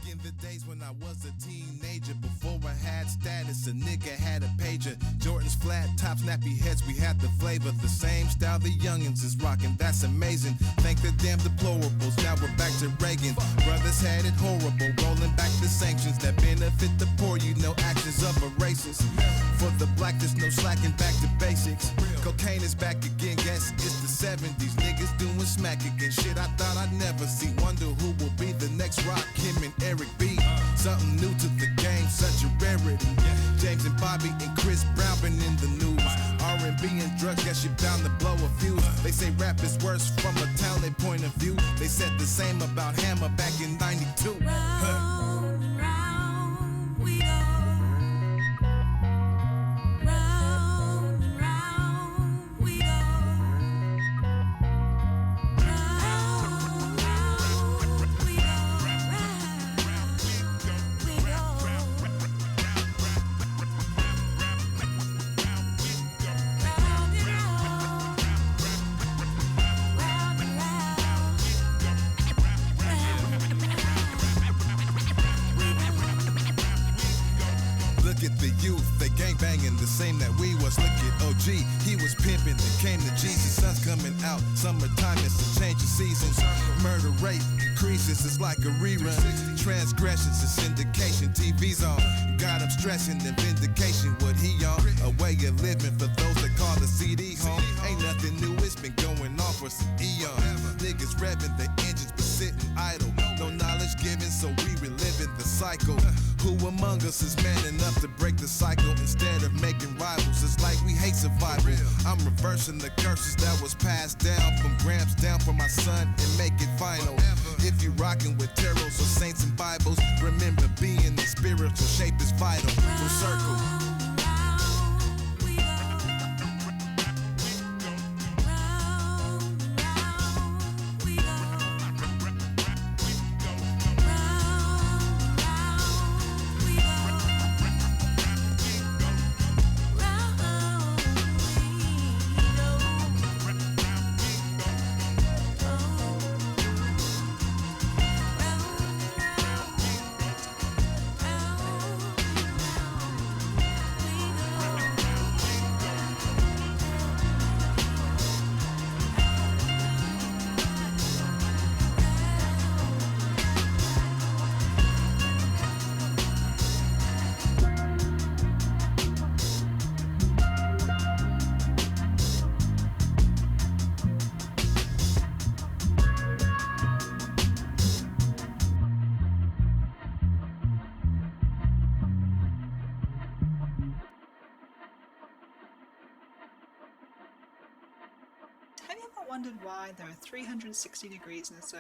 In the days when I was a teenager, before I had status, a nigga had a pager. Jordan's flat top, snappy heads, we had the flavor. The same style the youngins is rocking, that's amazing. Thank the damn deplorables, now we're back to Reagan. Brothers had it horrible, rolling back the sanctions that benefit the poor, you know actions of a racist. For the black, there's no slacking, back to basics. Cocaine is back again, guess it's the 70s. Niggas doing smack again, shit I thought I'd never see. Wonder who will be the next Rock, Kim and Eric B. Something new to the game, such a rarity. James and Bobby and Chris Brown been in the news. R&B and drugs, guess you're bound to blow a fuse. They say rap is worse from a talent point of view. They said the same about Hammer back in 92. Round and round we go. Round and round we go. Round, round we go. Round we go. Round and round. Round and round. Look at the youth, they gang banging the same that we was. Look at OG, he was pimping, then came to Jesus. Sun's coming out, summertime is a change of seasons. Murder rate increases, it's like a rerun. Transgressions is syndication, TV's on. Got him stressing the vindication, what he on? A way of living for those that call the CD home. Ain't nothing new, it's been going on for some eons. Niggas revving the engines but sitting idle. No knowledge given, so we reliving the cycle. Who among us is man enough to break the cycle instead of making rivals? It's like we hate survival. I'm reversing the curses that was passed down from Gramps down for my son and make it final. If you rockin' with tarots or saints and Bibles, remember being in spiritual shape is vital. So circle. Have you ever wondered why there are 360 degrees in a circle?